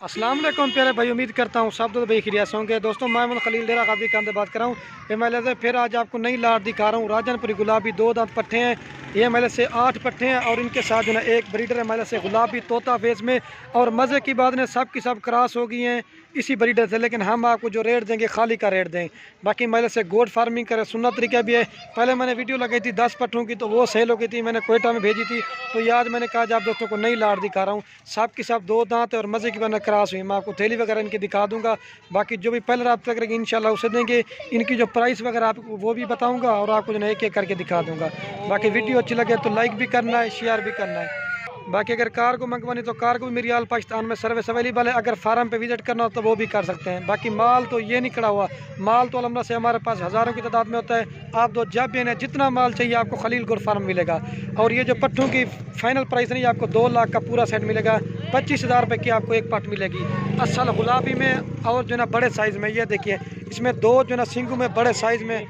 अस्सलाम वालेकुम प्यारे भाई, उम्मीद करता हूँ सब तो भाई खिरियास होंगे। दोस्तों मैं खलील डेरा गादी खान से बात कर रहा हूँ। ये मेले से फिर आज आपको नई लाट दिखा रहा हूँ। राजनपुरी गुलाबी 2 दांत पट्टे हैं। ये मेले से 8 पट्टे हैं और इनके साथ जो है एक ब्रीडर है मेले से गुलाबी तोता फेस में। और मज़े की बात ने सब की सब क्रॉस हो गई हैं इसी ब्रीडर से, लेकिन हम आपको जो रेट देंगे खाली का रेट दें। बाकी मेले से गोड फार्मिंग करे सुन्नत तरीका भी है। पहले मैंने वीडियो लगाई थी 10 पट्टों की, तो वो सेल हो गई थी, मैंने कोयटा में भेजी थी। तो ये आज मैंने कहा आप दोस्तों को नई लाट दिखा रहा हूँ। सब की सब 2 दांत और मज़े की बना क्रॉस हुई। मैं आपको थैली वगैरह इनकी दिखा दूंगा। बाकी जो भी पहले रब्ता करेंगे इंशाल्लाह उसे देंगे। इनकी जो प्राइस वगैरह आपको वो भी बताऊंगा और आपको जो है एक एक करके दिखा दूंगा। बाकी वीडियो अच्छी लगे तो लाइक भी करना है, शेयर भी करना है। बाकी अगर कार को मंगवानी तो कार को भी मेरी आल पाकिस्तान में सर्विस अवेलेबल है। अगर फार्म पे विजिट करना हो तो वो भी कर सकते हैं। बाकी माल तो ये नहीं खड़ा हुआ, माल तो अलहमद से हमारे पास हज़ारों की तादाद में होता है। आप तो जब भी जितना माल चाहिए आपको खलील गोड फार्म मिलेगा। और ये जो पट्टों की फाइनल प्राइस नहीं, आपको 2 लाख का पूरा सेट मिलेगा। 25,000 रुपये की आपको एक पट मिलेगी असल गुलाबी में। और जो है ना बड़े साइज़ में, ये देखिए इसमें 2 जो है ना सिंगू में बड़े साइज़ में,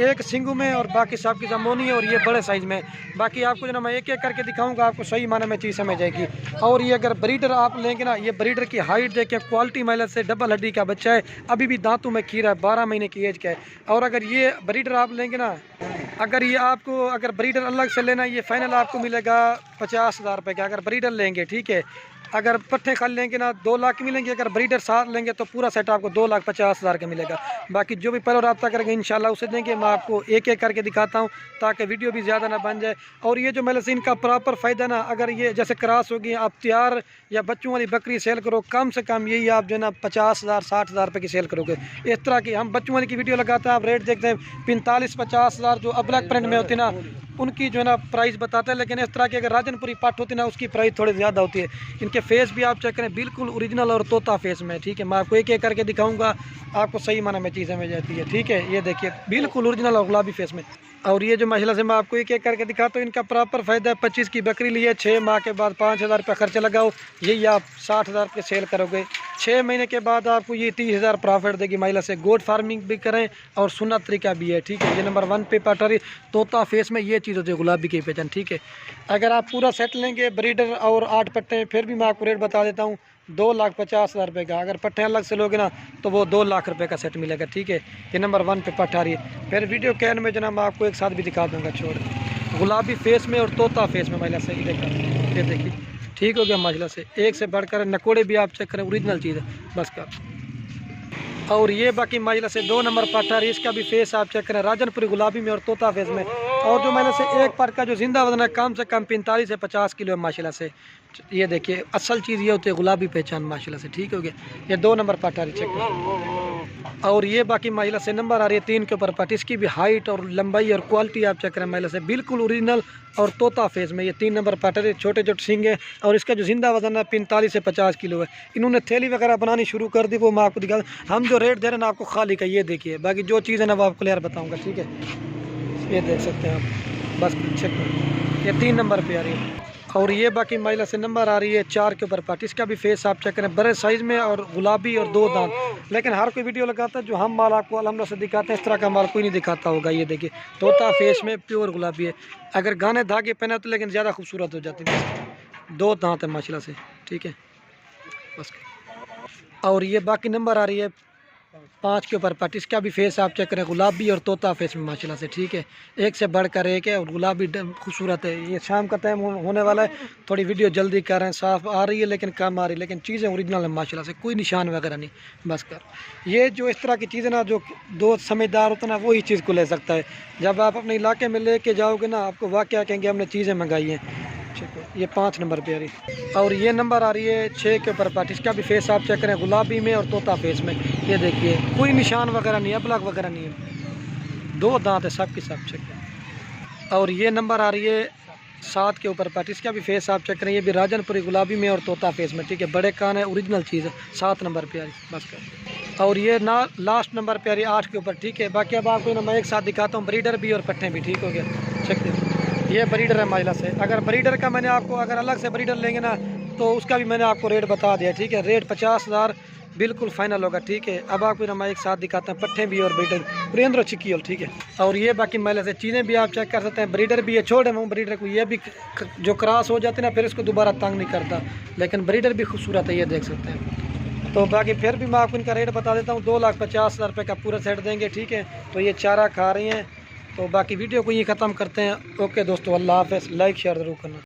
एक सिंगू में और बाकी सब की जमोनी है और ये बड़े साइज़ में। बाकी आपको जो ना मैं एक एक करके दिखाऊंगा, आपको सही माने में चीज़ समझ जाएगी। और ये अगर ब्रीडर आप लेंगे ना, ये ब्रीडर की हाइट देखिए, क्वालिटी महिला से डबल हड्डी का बच्चा है, अभी भी दांतों में खीरा है, 12 महीने की एज का है। और अगर ये ब्रीडर आप लेंगे ना, अगर ब्रीडर अलग से लेना, ये फाइनल आपको मिलेगा 50,000 रुपये का अगर ब्रीडर लेंगे, ठीक है। अगर पट्टे खाली लेंगे ना 2 लाख के मिलेंगे, अगर ब्रीडर साथ लेंगे तो पूरा सेट आपको 2,50,000 का मिलेगा। बाकी जो भी पहले रब्ता करेंगे इंशाल्लाह उसे देंगे। मैं आपको एक एक करके दिखाता हूँ ताकि वीडियो भी ज़्यादा ना बन जाए। और ये जो मेले से इनका प्रॉपर फ़ायदा ना, अगर ये जैसे क्रॉस होगी, आप तैयार या बच्चों वाली बकरी सेल करो, कम से कम यही आप जो है ना 50,000 60,000 रुपये की सेल करोगे। इस तरह की हम बच्चों वाली की वीडियो लगाते हैं, आप रेट देखते हैं 45-50,000 जो अब्लैक प्रिंट में होती है ना, उनकी जो है ना प्राइस बताते हैं। लेकिन इस तरह की अगर राजनपुरी पट होती है ना, उसकी प्राइस थोड़ी ज़्यादा होती है। इनके फेस भी आप चेक करें, बिल्कुल ओरिजिनल और तोता फेस में, ठीक है। मैं आपको एक एक करके दिखाऊंगा, आपको सही माना में चीज़ें मिल जाती है, ठीक है। ये देखिए बिल्कुल ओरिजिनल और गुलाबी फेस में। और ये जो महिला से मैं आपको एक एक करके दिखाता हूँ, इनका प्रॉपर फ़ायदा है। 25 की बकरी ली है, 6 माह के बाद 5,000 रुपये खर्चा लगाओ, यही आप 60,000 रुपये सेल करोगे। 6 महीने के बाद आपको ये 30,000 प्रॉफिट देगी महिला से। गोड फार्मिंग भी करें और सुन्नत तरीका भी है, ठीक है। ये नंबर 1 पे पटरी तोता फेस में ये चीज़ होती है गुलाबी की पहचान, ठीक है। अगर आप पूरा सेट लेंगे ब्रीडर और 8 पट्टे, फिर भी मैं आपको रेट बता देता हूँ 2,50,000 रुपये का। अगर पट्टे अलग से लोगे ना तो वो 2 लाख रुपये का सेट मिलेगा, ठीक है। ये नंबर 1 पे पट्ट आ रही है। फिर वीडियो कैन में जो ना मैं आपको एक साथ भी दिखा दूंगा, छोड़ गुलाबी फेस में और तोता फेस में महिला से। ये देखिए ठीक हो गया महिला से, एक से बढ़कर नकोड़े भी आप चेक करें, ओरिजिनल चीज़ है बस का। और ये बाकी महिला से 2 नंबर पट्टा है, इसका भी फेस आप चेक करें, राजनपुरी गुलाबी में और तोता फेस में। और जो महिला से एक पट का जो जिंदा वजन है कम से कम 45 से 50 किलो है माशाल्लाह से। ये देखिए असल चीज़ ये होती है गुलाबी पहचान माशाल्लाह से, ठीक हो गया। ये 2 नंबर पट्टा चेक करें। और ये बाकी महिला से नंबर आ रही है 3 के ऊपर पट, इसकी भी हाइट और लंबाई और क्वालिटी आप चेक करें महिला से, बिल्कुल ओरिजिनल और तोता फेस में। ये 3 नंबर पट्टा है, छोटे छोटे सिंग है और इसका जो जिंदा वजन है 45 से 50 किलो है। इन्होंने थैली वगैरह बनानी शुरू कर दी, वो मैं आपको दिखा। हम जो रेट दे रहे हैं ना आपको खाली का, ये देखिए। बाकी जो चीज़ है ना वो आपको क्लियर बताऊँगा, ठीक है। ये देख सकते हैं आप, बस चेक करें। ये 3 नंबर पे आ रही है। और ये बाकी महिला से नंबर आ रही है 4 के ऊपर पट, इसका भी फेस आप चेक करें, बड़े साइज़ में और गुलाबी और 2 दांत। लेकिन हर कोई वीडियो लगाता है, जो हम माल आपको अलहमद से दिखाते हैं इस तरह का माल कोई नहीं दिखाता होगा। ये देखिए तोता फेस में प्योर गुलाबी है। अगर गाने धागे पहने तो लेकिन ज़्यादा खूबसूरत हो जाती है। 2 दांत है माशाल्लाह से, ठीक है बस। और ये बाकी नंबर आ रही है 5 के ऊपर पट, इसका भी फेस आप चेक करें, गुलाबी और तोता फेस में माशाल्लाह से, ठीक है। एक से बढ़कर एक है और गुलाबी खूबसूरत है। ये शाम का टाइम होने वाला है, थोड़ी वीडियो जल्दी कर रहे हैं, साफ आ रही है लेकिन कम आ रही है, लेकिन चीज़ें ओरिजिनल है माशाल्लाह से, कोई निशान वगैरह नहीं बस कर। ये जो इस तरह की चीज़ें ना, जो दोस्त समझदार होता है ना वही चीज़ को ले सकता है। जब आप अपने इलाके में लेके जाओगे ना, आपको वाकया कहेंगे हमने चीज़ें मंगाई हैं, ठीक है। ये 5 नंबर पे आ रही। और ये नंबर आ रही है 6 के ऊपर पट, इसका भी फेस आप चेक करें, गुलाबी में और तोता फेस में। ये देखिए कोई निशान वगैरह नहीं है, ब्लैक वगैरह नहीं है, 2 दांत है सब की सब, चेक करें। और ये नंबर आ रही है 7 के ऊपर पट, इसका भी फेस आप चेक करें, ये भी राजनपुरी गुलाबी में और तोता फेस में, ठीक है। बड़े कान है, ओरिजिनल चीज़ है, 7 नंबर पे आ रही बस कर। और ये ना लास्ट नंबर पे आ रही 8 के ऊपर, ठीक है। बाकी अब आपको ना मैं एक साथ दिखाता हूँ, ब्रीडर भी और पट्टे भी, ठीक हो गया। चेक करें ये ब्रीडर है महिला से। अगर ब्रीडर का मैंने आपको, अगर अलग से ब्रीडर लेंगे ना तो उसका भी मैंने आपको रेट बता दिया, ठीक है। रेट 50,000 बिल्कुल फाइनल होगा, ठीक है। अब आपको ना मैं एक साथ दिखाता हूँ, पट्टे भी और ब्रीडर, पुरेंद्र चिक्की, ठीक है। और ये बाकी महिला से चीज़ें भी आप चेक कर सकते हैं, ब्रीडर भी है, छोड़े मैं ब्रीडर को, ये भी जो क्रॉस हो जाते हैं ना फिर इसको दोबारा तंग नहीं करता, लेकिन ब्रीडर भी खूबसूरत है, ये देख सकते हैं। तो बाकी फिर भी मैं आपको इनका रेट बता देता हूँ, 2,50,000 रुपये का पूरा सेट देंगे, ठीक है। तो ये चारा खा रही हैं। तो बाकी वीडियो को ये ख़त्म करते हैं। ओके दोस्तों, अल्लाह हाफ़िज़। लाइक शेयर ज़रूर करना।